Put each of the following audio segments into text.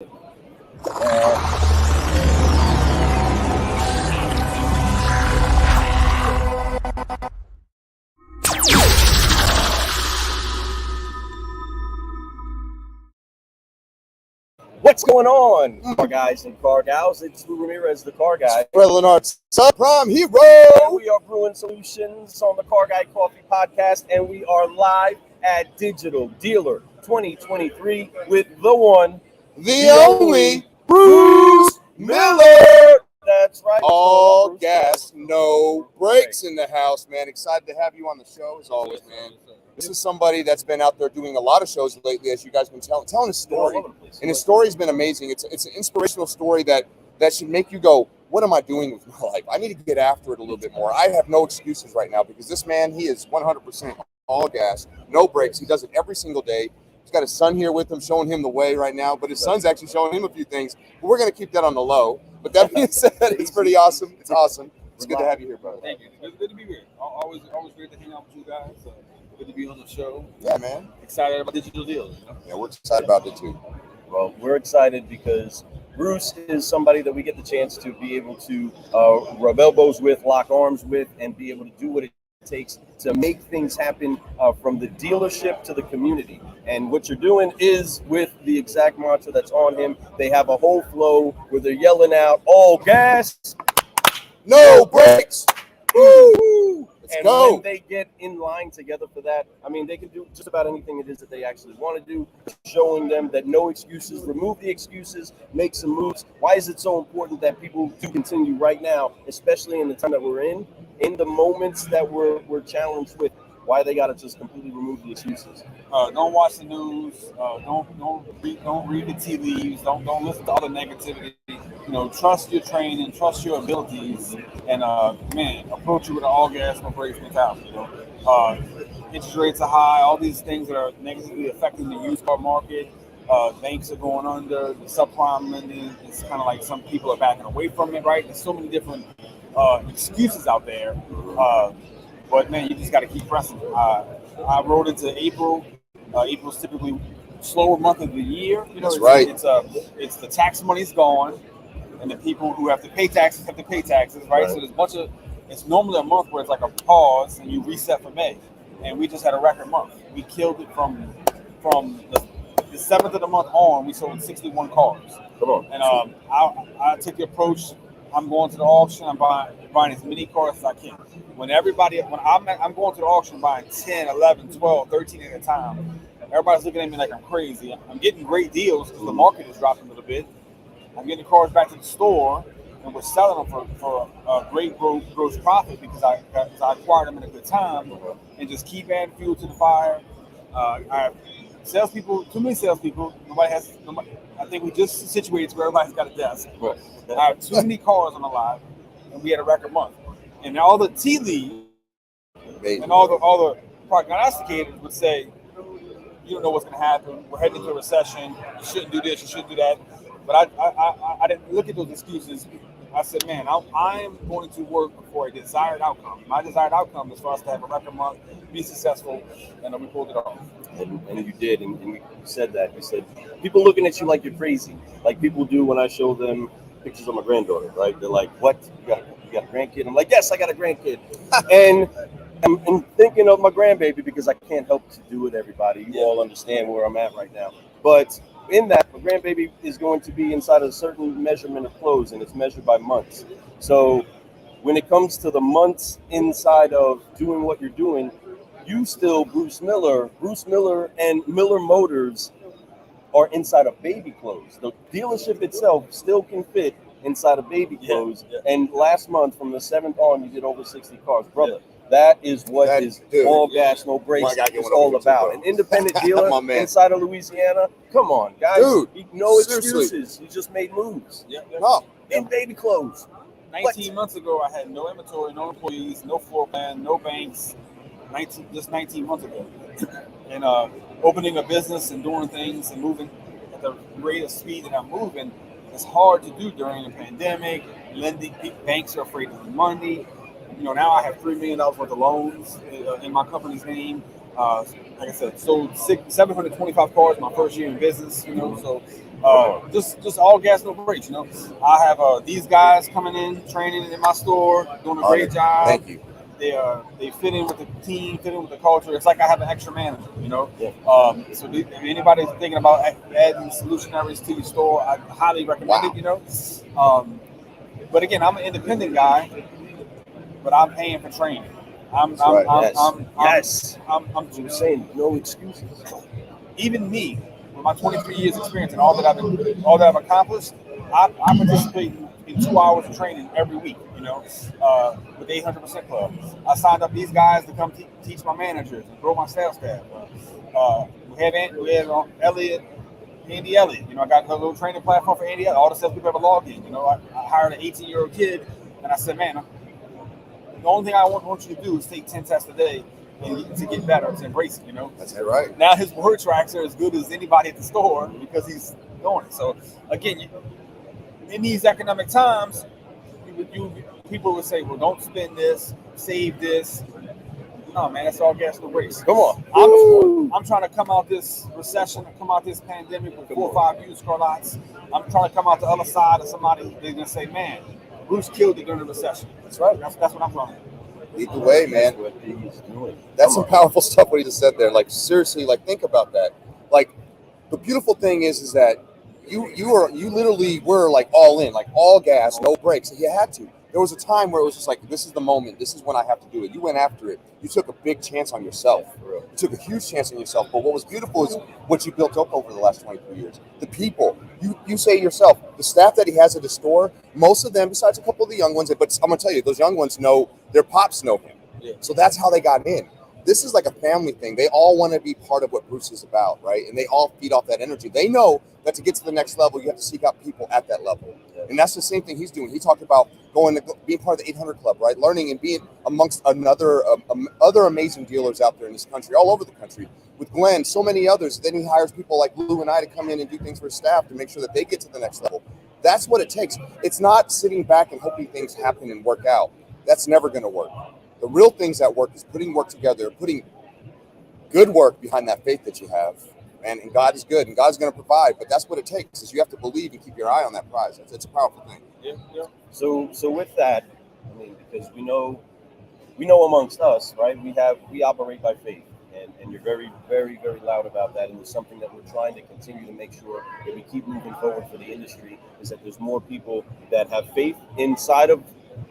What's going on, car guys and car gals? It's Lou Ramirez, the car guy. Fred Leonard's subprime hero. And we are brewing solutions on the Car Guy Coffee Podcast, and we are live at Digital Dealer 2023 with the one, the only Bruce Miller. That's right. All gas, no brakes in the house, man. Excited to have you on the show as always, man. This is somebody that's been out there doing a lot of shows lately, as you guys have been telling his story. And his story's been amazing. It's an inspirational story that should make you go, what am I doing with my life? I need to get after it a little bit more. I have no excuses right now because this man, he is 100% all gas, no brakes. He does it every single day. He's got his son here with him, showing him the way right now, but his son's actually showing him a few things. But we're going to keep that on the low. But that being said, it's pretty awesome. It's awesome. It's good to have you here, brother. Thank you. It's good to be here. Always great to hang out with you guys. Good to be on the show. Yeah, man. Excited about digital deals. You know? Yeah, we're excited about it too. Well, we're excited because Bruce is somebody that we get the chance to be able to rub elbows with, lock arms with, and be able to do what it takes to make things happen from the dealership to the community. And what you're doing is with the exact mantra that's on him. They have a whole flow where they're yelling out, all gas, no brakes. Woo! And when they get in line together for that, I mean, they can do just about anything it is that they actually want to do, showing them that no excuses, remove the excuses, make some moves. Why is it so important that people do continue right now, especially in the time that we're in the moments that we're challenged with? Why they got to just completely remove the excuses? Don't watch the news. Don't read the tea leaves. Don't listen to other negativity. You know, trust your training, trust your abilities, and approach it with an all gas, no brakes mentality. You know, interest rates are high. All these things that are negatively affecting the used car market. Banks are going under. The subprime lending. It's kind of like some people are backing away from it. Right? There's so many different excuses out there. But man, you just got to keep pressing. I rode into April. April's typically slower month of the year. You know, that's right. It's the tax money's gone, and the people who have to pay taxes have to pay taxes, right? So there's it's normally a month where it's like a pause and you reset for May, and we just had a record month. We killed it from the 7th of the month on. We sold 61 cars. Come on. And I took the approach. I'm going to the auction. I'm buying as many cars as I can. When I'm going to the auction buying 10, 11, 12, 13 at a time, everybody's looking at me like I'm crazy. I'm getting great deals because the market is dropping a little bit. I'm getting the cars back to the store, and we're selling them for a great gross profit because I acquired them in a good time, and just keep adding fuel to the fire. I have salespeople, too many salespeople. I think we just situated where everybody's got a desk. I have too many cars on the lot, and we had a record month. And all the tea leaves and all the prognosticators would say, you don't know what's going to happen. We're heading into a recession. You shouldn't do this. You shouldn't do that. But I didn't look at those excuses. I said, man, I'm going to work for a desired outcome. My desired outcome is for us to have a record month, be successful, and we pulled it off. And you did, and you said that. You said, people looking at you like you're crazy, like people do when I show them pictures of my granddaughter, right? They're like, what? You got a grandkid? I'm like, yes, I got a grandkid. And I'm thinking of my grandbaby because I can't help to do it, everybody. You all understand where I'm at right now. But in that, my grandbaby is going to be inside of a certain measurement of clothes, and it's measured by months. So when it comes to the months inside of doing what you're doing, you still, Bruce Miller and Miller Motors are inside of baby clothes. The dealership itself still can fit inside of baby clothes. Yeah. And last month, from the 7th on, you did over 60 cars. Brother, that is what all gas, no brakes is all about. An independent dealer inside of Louisiana, come on, guys. Dude, no excuses. You just made moves. No. In baby clothes. 19 months ago, I had no inventory, no employees, no floor plan, no banks. 19 months ago. And opening a business and doing things and moving at the rate of speed that I'm moving, it's hard to do during the pandemic. Lending, banks are afraid of the money. You know, now I have $3 million worth of loans in my company's name. Like I said, sold 725 cars my first year in business. You know, so Just all gas, no brakes. You know, I have these guys coming in, training in my store, doing a great job. Thank you. They fit in with the team, fit in with the culture. It's like I have an extra manager, you know. Yeah. So if anybody's thinking about adding solutionaries to your store, I highly recommend it. You know. But again, I'm an independent guy, but I'm paying for training. You're saying no excuses. Even me, with my 23 years experience and all that I've accomplished, I participate in 2 hours of training every week. You know, with the 800% Club. I signed up these guys to come teach my managers and grow my sales staff. We had Elliot. Andy Elliott, you know, I got a little training platform for Andy Elliott. All the salespeople have a login. You know, I hired an 18-year-old kid, and I said, man, the only thing I want you to do is take 10 tests a day and to get better, to embrace it, you know? That's it, right. Now his word tracks are as good as anybody at the store because he's doing it. So, again, in these economic times, people would say, well, don't spend this, save this. No, man, that's all gas, no brakes. Come on. I'm trying to come out this recession, come out this pandemic with 4 or 5 used car lots. I'm trying to come out the other side of somebody. They're going to say, man, Bruce killed it during the recession. That's right. That's what I'm trying to do. Lead the way, man. That's some powerful stuff what he just said there. Like, seriously, like, think about that. Like, the beautiful thing is that you literally were like all in, like all gas, no brakes. You had to. There was a time where it was just like, this is the moment. This is when I have to do it. You went after it. You took a big chance on yourself. You took a huge chance on yourself. But what was beautiful is what you built up over the last 23 years. The people. You say yourself, the staff that he has at the store, most of them, besides a couple of the young ones, but I'm going to tell you, those young ones know, their pops know him. Yeah. So that's how they got in. This is like a family thing. They all want to be part of what Bruce is about, right? And they all feed off that energy. They know that to get to the next level, you have to seek out people at that level. And that's the same thing he's doing. He talked about being part of the 800 Club, right? Learning and being amongst other amazing dealers out there in this country, all over the country. With Glenn, so many others. Then he hires people like Lou and I to come in and do things for his staff to make sure that they get to the next level. That's what it takes. It's not sitting back and hoping things happen and work out. That's never going to work. The real things that work is putting work together, putting good work behind that faith that you have. And God is good, and God's going to provide. But that's what it takes, is you have to believe and keep your eye on that prize. It's a powerful thing. Yeah. So with that, I mean, because we know amongst us, right? We operate by faith, and you're very, very, very loud about that. And it's something that we're trying to continue to make sure that we keep moving forward for the industry. Is that there's more people that have faith inside of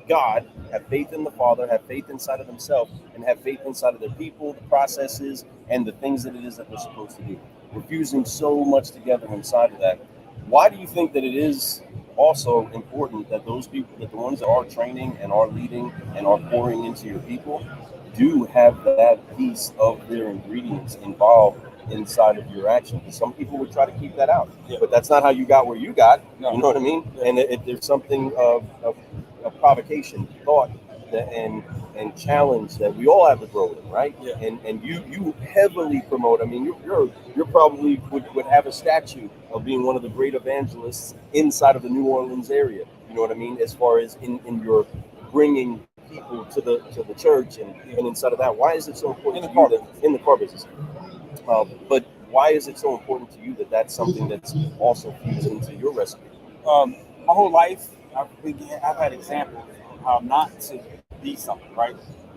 God, have faith in the Father, have faith inside of themselves, and have faith inside of their people, the processes, and the things that it is that we're supposed to do. We're fusing so much together inside of that. Why do you think that it is also important that those people, that the ones that are training and are leading and are pouring into your people, do have that piece of their ingredients involved inside of your action? Because some people would try to keep that out, but that's not how you got where you got. No. You know what I mean? Yeah. And there's something of provocation, thought, and challenge that we all have to grow in, right? Yeah. And you heavily promote. I mean, you're probably would have a statue of being one of the great evangelists inside of the New Orleans area. You know what I mean? As far as in your bringing people to the church and inside of that, why is it so important in the car business? But why is it so important to you that that's something that's also feeds into your recipe? My whole life, I've had examples of how not to be something, right?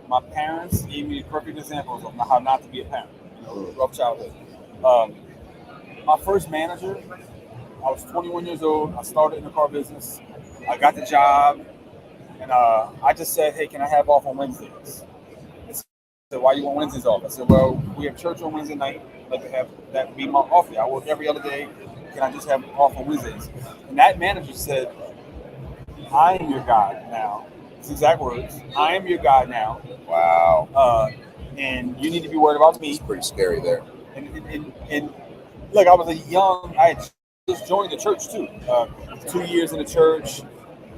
My parents gave me perfect examples of how not to be a parent. You know, rough childhood. My first manager, I was 21 years old. I started in the car business. I got the job, and I just said, "Hey, can I have off on Wednesdays?" They said, "Why you want Wednesdays off?" I said, "Well, we have church on Wednesday night. I'd like to have that be my off day. I work every other day. Can I just have off on Wednesdays?" And that manager said, "I am your God now." It's exact words. "I am your God now." Wow. And you need to be worried about me. It's pretty scary there. And look, I had just joined the church too. 2 years in the church,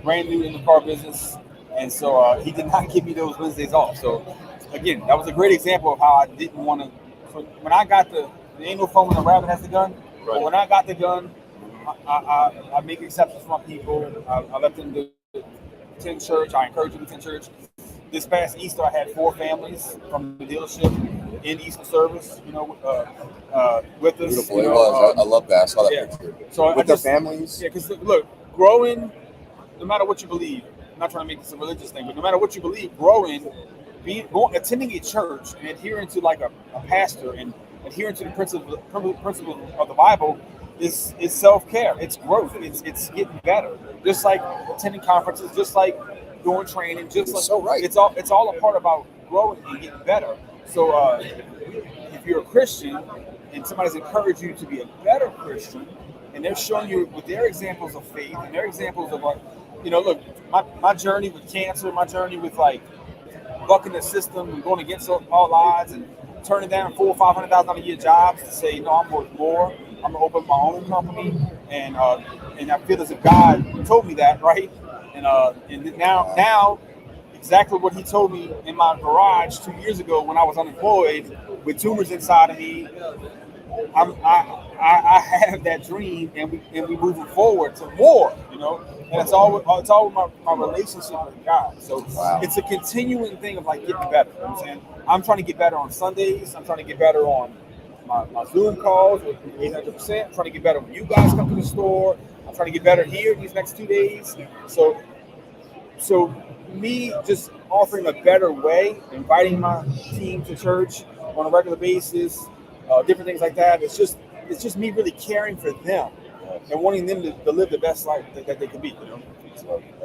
brand new in the car business. And so he did not give me those Wednesdays off. So again, that was a great example of how I didn't want to. When I got there ain't no fun when a rabbit has the gun. Right. But when I got the gun, I make exceptions for my people. I let them do attend church. I encourage them to attend church. This past Easter, I had 4 families from the dealership in Easter service, with us. Beautiful. It was. I love that. I saw that Yeah. picture. So With their families. Yeah, because look, growing, no matter what you believe, I'm not trying to make this a religious thing, but no matter what you believe, attending a church and adhering to like a pastor and adhering to the principles of the Bible is self-care. It's growth. It's getting better. Just like attending conferences, just like doing training, just like so right. It's all a part about growing and getting better. So if you're a Christian and somebody's encouraged you to be a better Christian, and they're showing you with their examples of faith and their examples of like, look, my journey with cancer, my journey with like bucking the system and going against all odds and turning down $400,000 or $500,000 a year jobs to say, no, I'm worth more. I'm gonna open my own company, and I feel as if God told me that, right? And now exactly what He told me in my garage 2 years ago when I was unemployed with tumors inside of me. I have that dream, and we moving forward to more, and it's all my relationship with God. So It's a continuing thing of like getting better. You know what I'm saying? I'm trying to get better on Sundays. I'm trying to get better on my Zoom calls with 800%. I'm trying to get better when you guys come to the store. I'm trying to get better here these next 2 days. So me just offering a better way, inviting my team to church on a regular basis, different things like that. It's just me really caring for them and wanting them to live the best life that they can be.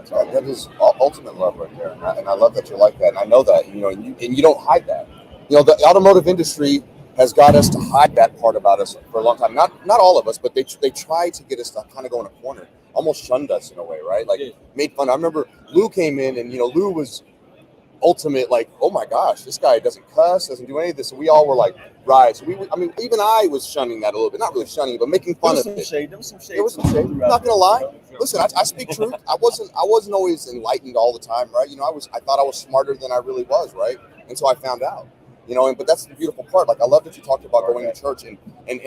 That is ultimate love right there, and I love that you're like that. And I know that, and you don't hide that. The automotive industry has got us to hide that part about us for a long time. Not all of us, but they try to get us to kind of go in a corner, almost shunned us in a way, right? Like made fun. I remember Lou came in, and Lou was ultimate, like, oh my gosh, this guy doesn't cuss, doesn't do any of this. So we all were like, right. So even I was shunning that a little bit, not really shunning, but making fun of it. There was some shade. I'm not gonna lie. Listen, I speak truth. I wasn't always enlightened all the time, right? I thought I was smarter than I really was, right? Until I found out. But that's the beautiful part. Like, I love that you talked about going to church and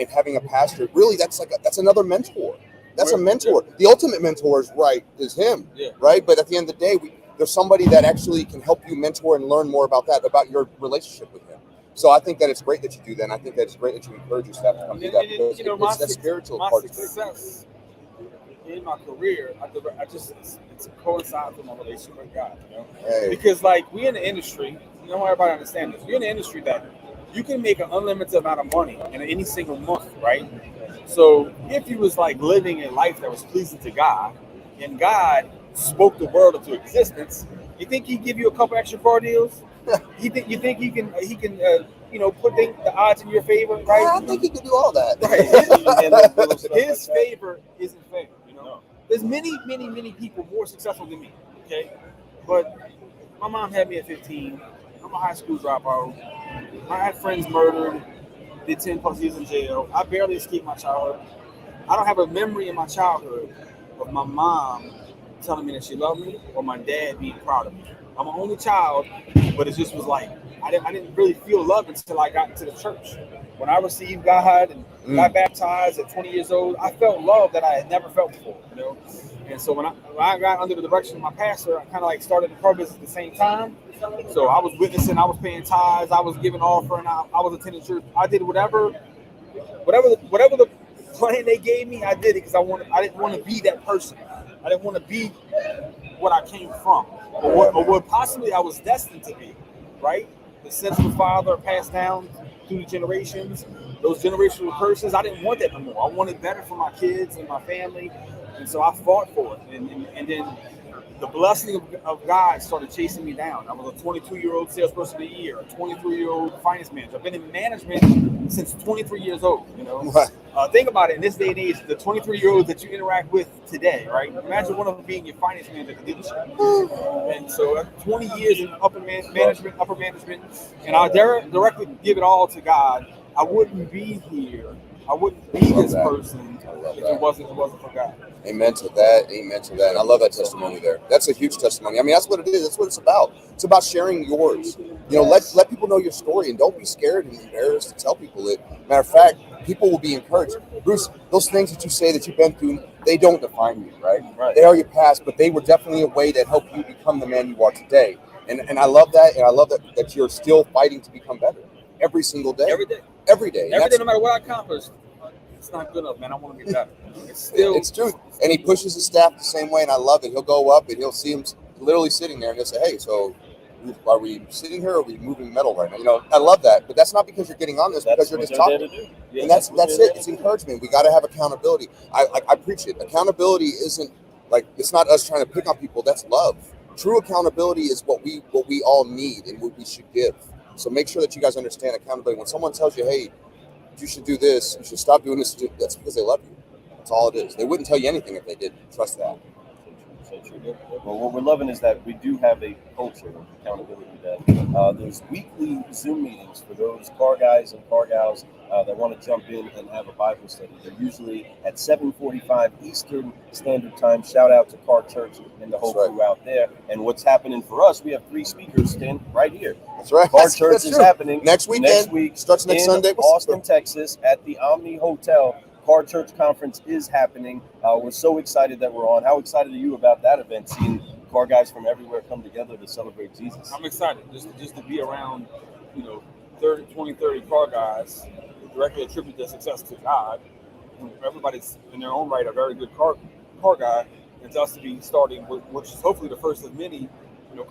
having a pastor. Really, that's another mentor. That's a mentor. The ultimate mentor is him, right? But at the end of the day, there's somebody that actually can help you mentor and learn more about your relationship with him. So I think that it's great that you do that. And I think that it's great that you encourage your staff to come do that, because it's that spiritual part. My success in my career, it's coincides with my relationship with God. Hey. Because like we in the industry, everybody understands this. We're in the industry that you can make an unlimited amount of money in any single month, right? So if you was like living a life that was pleasing to God, and God spoke the world into existence, you think He'd give you a couple extra car deals? You think he can put the odds in your favor, right? Yeah, I think He can do all that. Right. His favor isn't fair. There's many people more successful than me. Okay, but my mom had me at 15. I'm a high school dropout. I had friends murdered, did 10 plus years in jail. I barely escaped my childhood. I don't have a memory in my childhood of my mom telling me that she loved me or my dad being proud of me. I'm an only child, but it just was like, I didn't really feel love until I got into the church. When I received God and got baptized at 20 years old, I felt love that I had never felt before, And so when I got under the direction of my pastor, I kind of like started the car business at the same time. So I was witnessing, I was paying tithes, I was giving offering, I was attending church. I did whatever the plan they gave me, I did it because I didn't want to be that person. I didn't want to be what I came from, or what possibly I was destined to be, right? The sense of the Father passed down through the generations, those generational curses. I didn't want that no more. I wanted better for my kids and my family, and so I fought for it. And then the blessing of God started chasing me down. I was a 22-year-old salesperson of the year, a 23-year-old finance manager. I've been in management since 23 years old. Think about it. In this day and age, the 23-year-olds that you interact with today, right? Imagine one of them being your finance manager at the dealership. And so 20 years in upper management, and I directly give it all to God. I wouldn't be here. I wouldn't be this person if it wasn't for God. Amen to that. And I love that testimony there. That's a huge testimony. I mean, that's what it is. That's what it's about. It's about sharing yours. Let people know your story, and don't be scared and embarrassed to tell people it. Matter of fact, people will be encouraged. Bruce, those things that you say that you've been through, they don't define you, right? They are your past, but they were definitely a way that helped you become the man you are today. And I love that. And I love that you're still fighting to become better. every single day. Every day. Every day. Every day, no matter what I accomplish, it's not good enough, man. I want to get better. It's true. And he pushes his staff the same way, and I love it. He'll go up and he'll see him literally sitting there, and he'll say, "Hey, so are we sitting here or are we moving metal right now?" You know, I love that. But that's not because you're getting on this, because you're just talking. Yeah, and that's it. It's encouragement. We got to have accountability. I preach it. Accountability isn't like, it's not us trying to pick on people. That's love. True accountability is what we all need and what we should give. So make sure that you guys understand accountability. When someone tells you, "Hey, you should do this, you should stop doing this," that's because they love you. That's all it is. They wouldn't tell you anything if they didn't. Trust that. So true. Well, what we're loving is that we do have a culture of accountability. That there's weekly Zoom meetings for those car guys and car gals that want to jump in and have a Bible study. They're usually at 7:45 Eastern Standard Time. Shout out to Car Church and the whole crew out there. And what's happening for us? We have 3 speakers standing right here. That's right. Car Church is happening next weekend. Next week starts next Sunday. Austin, Texas, at the Omni Hotel. Car Church Conference is happening. We're so excited that we're on. How excited are you about that event, seeing car guys from everywhere come together to celebrate Jesus? I'm excited just to be around, 30 car guys who directly attribute their success to God. Everybody's in their own right a very good car guy, and to us to be starting, which is hopefully the first of many,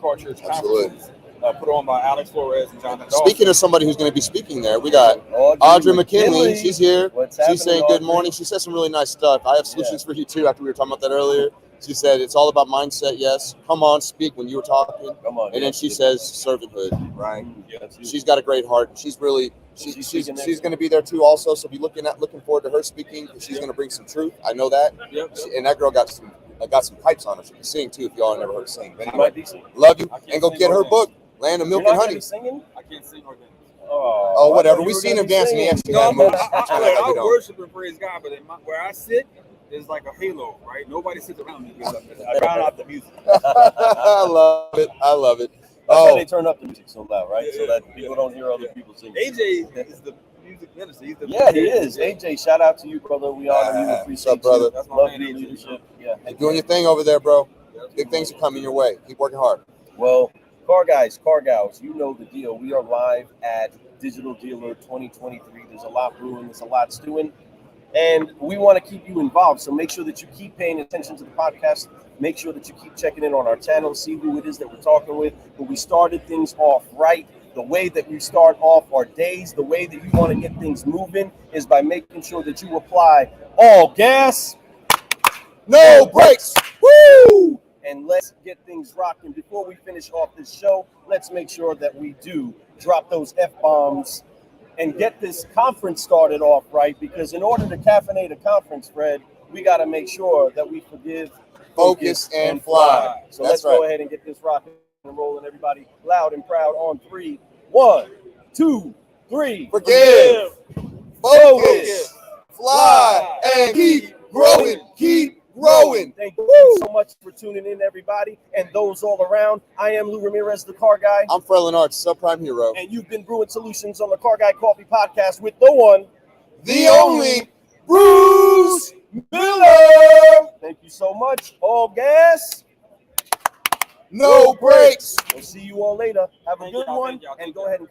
Car Church conferences. Put on by Alex Flores and Jonathan Dawson. Speaking of somebody who's going to be speaking there, we got Audrey McKinley. She's here. She's saying good morning. She said some really nice stuff. I have solutions for you too. After we were talking about that earlier, she said it's all about mindset. Yes, come on, speak when you were talking. Come on. And then she says servanthood. Right. Yeah, she's got a great heart. She's really she's going to be there too. Also, so be looking forward to her speaking, because she's going to bring some truth. I know that. Yep. And that girl got some pipes on her. She can sing too. If y'all never heard her sing. But anyway, love you, and go get her book. Land of Milk and Honey. Singing? I can't sing or dance. Oh, whatever. We've seen him dancing. He actually got moves. I worship and praise God, but where I sit is like a halo, right? Nobody sits around me. I drown out the music. I love it. That's why they turn up the music so loud, right? So that people don't hear other people sing. AJ is the music minister. He is. AJ, shout out to you, brother. We honor you. Appreciate you. Brother. That's my Love man, your leadership. Yeah. You're doing your thing over there, bro. Big things are coming your way. Keep working hard. Well, car guys, car gals, you know the deal. We are live at Digital Dealer 2023. There's a lot brewing. There's a lot stewing. And we want to keep you involved. So make sure that you keep paying attention to the podcast. Make sure that you keep checking in on our channel, see who it is that we're talking with. But we started things off right. The way that we start off our days, the way that you want to get things moving, is by making sure that you apply all gas, no brakes. Woo! And let's get things rocking. Before we finish off this show, let's make sure that we do drop those F-bombs and get this conference started off right, because in order to caffeinate a conference, Fred, we got to make sure that we forgive, focus, and fly. So let's go ahead and get this rocking and rolling, everybody, loud and proud on 3. 1, 2, 3. Forgive, focus, fly, and keep growing. Keep growing. Thank you so much for tuning in, everybody, and those all around. I am Lou Ramirez, the Car Guy. I'm Frelin Arts, Subprime Hero. And you've been brewing solutions on the Car Guy Coffee Podcast with the one, the only, Bruce Miller. Thank you so much. All gas, no brakes. We'll see you all later. Have a good one, and go ahead and come.